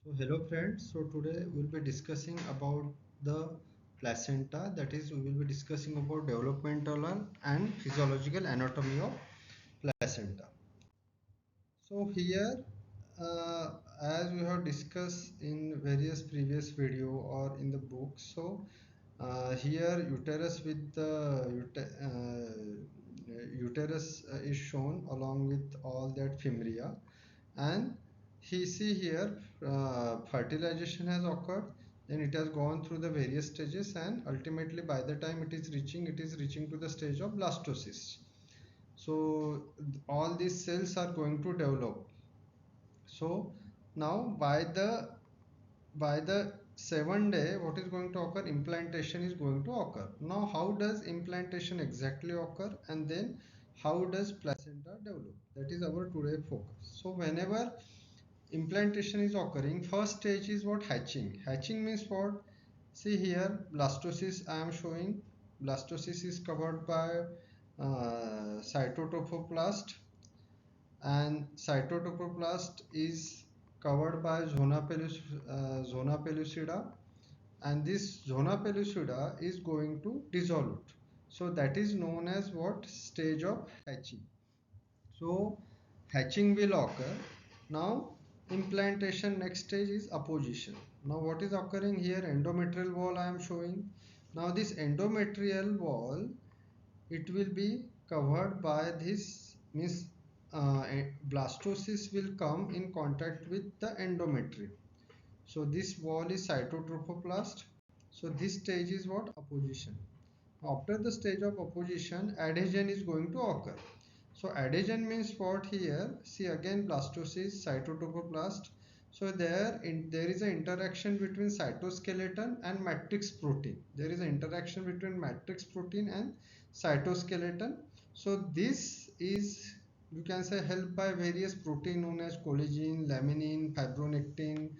So hello friends, so today we'll be discussing about the placenta, that is we will be discussing about developmental and physiological anatomy of placenta. So here as we have discussed in various previous video or in the book, so here uterus with the uterus is shown along with all that fimria, and he see here fertilization has occurred, then it has gone through the various stages, and ultimately by the time it is reaching to the stage of blastocyst. So all these cells are going to develop. So now by the 7th day, what is going to occur? Implantation is going to occur. Now how does implantation exactly occur, and then how does placenta develop? That is our today focus. So whenever implantation is occurring, first stage is what? Hatching. Hatching means what? See here, blastocyst I am showing. Blastocyst is covered by cytotrophoblast, and cytotrophoblast is covered by zona pellucida, and this zona pellucida is going to dissolve it. So that is known as what? Stage of hatching. So hatching will occur. Now implantation, next stage is apposition. Now what is occurring here? Endometrial wall I am showing. Now this endometrial wall, it will be covered by this, means blastocyst will come in contact with the endometrium. So this wall is cytotrophoblast. So this stage is what? Apposition. After the stage of apposition, adhesion is going to occur. So adhesion means what here? See again, blastocyst, cytotrophoblast. So there is an interaction between cytoskeleton and matrix protein. There is an interaction between matrix protein and cytoskeleton. So this is, you can say, helped by various protein known as collagen, laminin, fibronectin,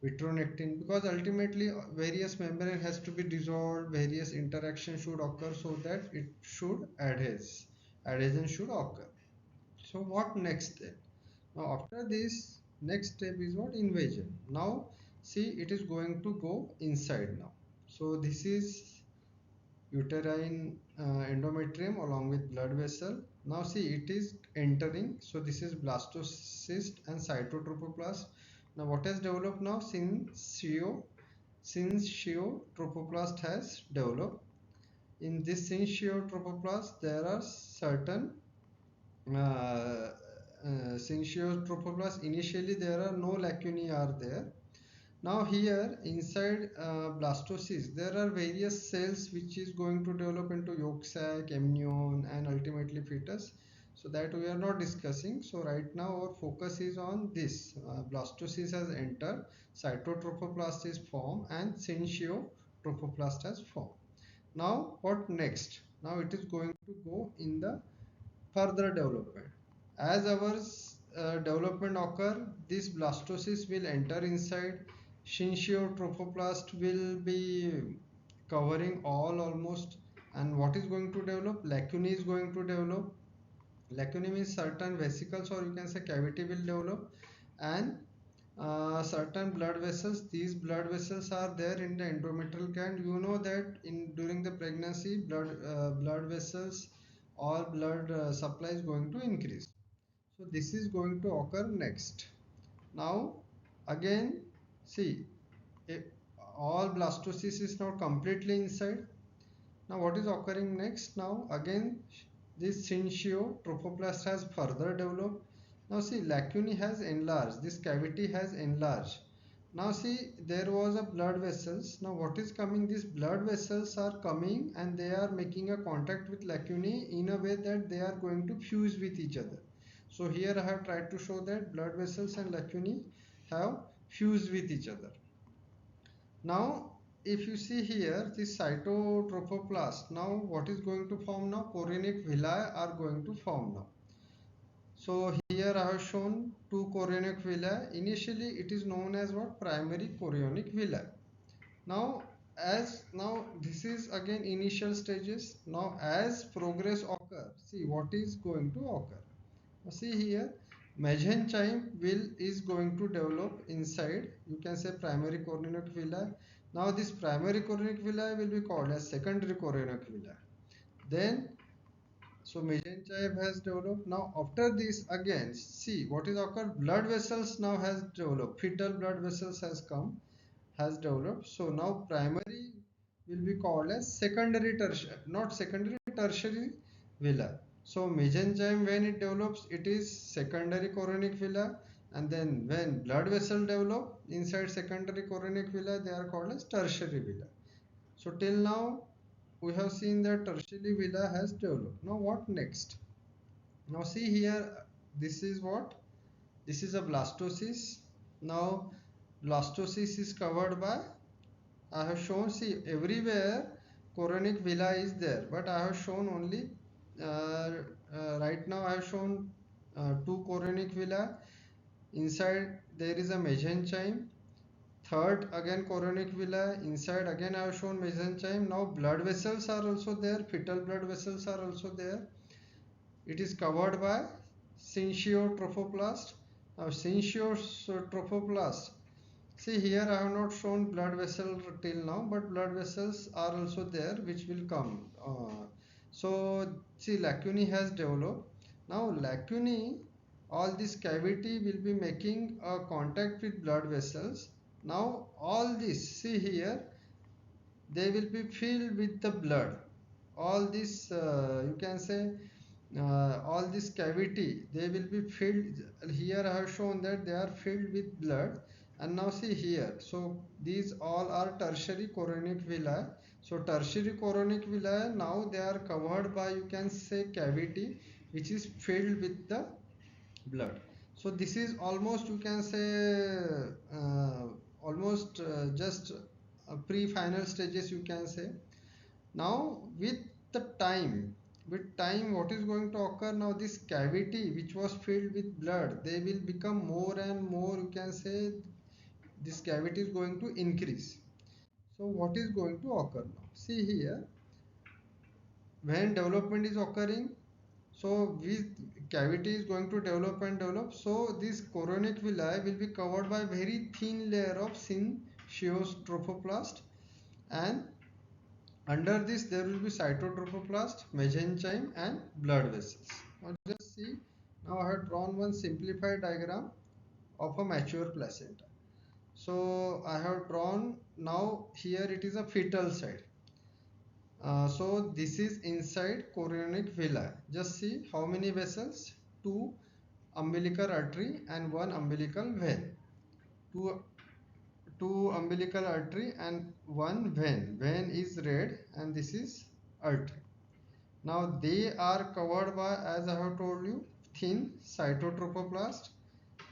vitronectin, because ultimately various membrane has to be dissolved, various interaction should occur so that it should adhesion should occur. So what next then? Now after this, next step is what? Invasion. Now see, it is going to go inside now. So this is uterine endometrium along with blood vessel. Now see, it is entering. So this is blastocyst and cytotrophoblast. Now what has developed now? Syncytotrophoblast has developed. In this syncytotrophoblast, there are certain uh, syncytotrophoblast. Initially, there are no lacunae are there. Now here inside blastocyst, there are various cells which is going to develop into yolk sac, amnion, and ultimately fetus. So that we are not discussing. So right now our focus is on this. Blastocyst has entered, cytotrophoblast is formed, and syncytotrophoblast has formed. Now what next? Now it is going to go in the further development. As our development occur, this blastocyst will enter inside. Syncytotrophoblast will be covering all almost, and what is going to develop? Lacunae is going to develop. Lacunae means certain vesicles, or you can say cavity will develop, and certain blood vessels. These blood vessels are there in the endometrial gland. You know that in during the pregnancy, blood vessels or blood supply is going to increase. So this is going to occur next. Now again, see, if all blastocyst is now completely inside. Now what is occurring next? Now again, this syncytotrophoblast has further developed. Now see, lacunae has enlarged, this cavity has enlarged. Now see, there was a blood vessels. Now what is coming? These blood vessels are coming and they are making a contact with lacunae in a way that they are going to fuse with each other. So here I have tried to show that blood vessels and lacunae have fused with each other. Now if you see here, this cytotrophoblast, now what is going to form now? Chorionic villi are going to form now. So here I have shown two chorionic villi. Initially it is known as what? Primary chorionic villi. Now this is again initial stages. Now as progress occur, see what is going to occur. Now see here, Mesenchyme will is going to develop inside, you can say, primary chorionic villi. Now this primary chorionic villi will be called as secondary chorionic villi. Then, so mesenchyme has developed. Now after this again, see what is occurred. Blood vessels now has developed. Fetal blood vessels has developed. So now primary will be called as secondary tertiary, not secondary, tertiary villi. So mesenchyme when it develops, it is secondary chorionic villi, and then when blood vessel develop inside secondary chorionic villi, they are called as tertiary villi. So till now we have seen that tertiary villi has developed. Now what next? Now see here, this is what? This is a blastocyst. Now blastocyst is covered by, I have shown, see everywhere chorionic villi is there, but I have shown only right now I have shown two chorionic villi. Inside there is a mesenchyme. Third again chorionic villi. Inside again I have shown mesenchyme. Now blood vessels are also there. Fetal blood vessels are also there. It is covered by syncytiotropoblast. Now syncytiotropoblast. See here I have not shown blood vessel till now, but blood vessels are also there which will come. So see lacunae has developed. Now lacunae, all this cavity will be making a contact with blood vessels. Now all this, see here, they will be filled with the blood. All this you can say all this cavity they will be filled. Here I have shown that they are filled with blood. And now see here, so these all are tertiary chorionic villi. So tertiary chorionic villi, now they are covered by, you can say, cavity which is filled with the blood. So this is almost, you can say, almost just pre-final stages, you can say. Now the time with time what is going to occur? Now this cavity which was filled with blood, they will become more and more, you can say, this cavity is going to increase. So what is going to occur now? See here, when development is occurring, so with cavity is going to develop and develop, so this chorionic villi will be covered by very thin layer of syncytiotropoblast, and under this there will be cytotrophoblast, mesenchyme and blood vessels. Now just see, now I have drawn one simplified diagram of a mature placenta. So I have drawn, now here it is a fetal side. So this is inside chorionic villi. Just see how many vessels? Two umbilical artery and one umbilical vein. Two, two umbilical artery and one vein. Vein is red and this is artery. Now they are covered by, as I have told you, thin cytotrophoblast.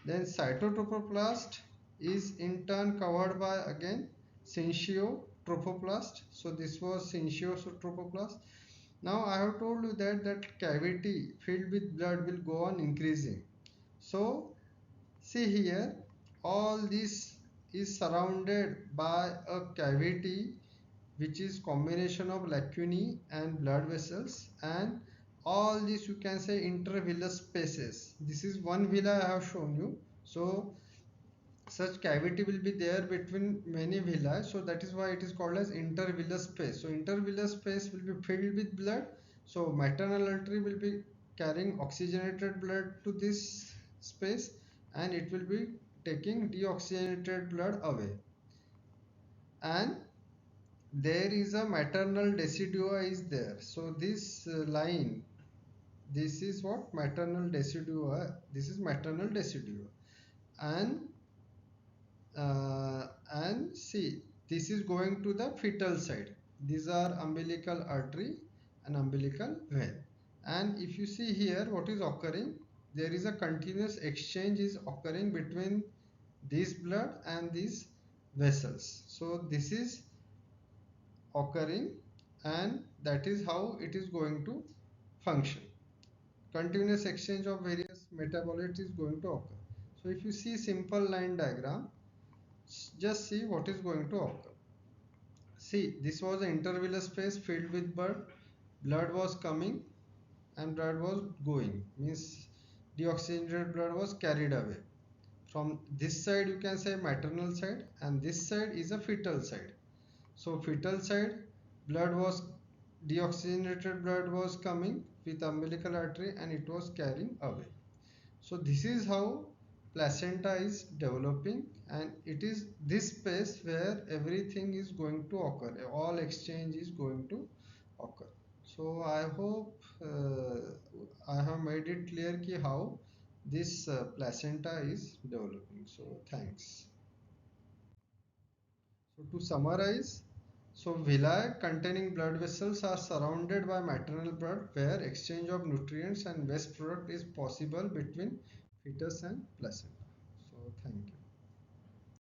Then cytotrophoblast is in turn covered by again syncytiotropoblast. So this was syncytiotropoblast. Now I have told you that that cavity filled with blood will go on increasing. So see here, all this is surrounded by a cavity which is combination of lacunae and blood vessels, and all this, you can say, intervillous spaces. This is one villi I have shown you. So such cavity will be there between many villi, so that is why it is called as intervillous space. So intervillous space will be filled with blood. So maternal artery will be carrying oxygenated blood to this space, and it will be taking deoxygenated blood away. And there is a maternal decidua is there. So this line, this is what? Maternal decidua. This is maternal decidua. And see, this is going to the fetal side. These are umbilical artery and umbilical vein. And if you see here what is occurring, there is a continuous exchange is occurring between this blood and these vessels. So this is occurring, and that is how it is going to function. Continuous exchange of various metabolites is going to occur. So if you see simple line diagram, just see what is going to occur. See, this was an intervillous space filled with blood. Blood was coming and blood was going. Means deoxygenated blood was carried away. From this side you can say maternal side, and this side is a fetal side. So fetal side blood was deoxygenated blood was coming with umbilical artery and it was carrying away. So this is how placenta is developing, and it is this space where everything is going to occur, all exchange is going to occur. So I hope I have made it clear ki how this placenta is developing. So thanks. So to summarize, so villi containing blood vessels are surrounded by maternal blood where exchange of nutrients and waste product is possible between fetus and placenta. So thank you.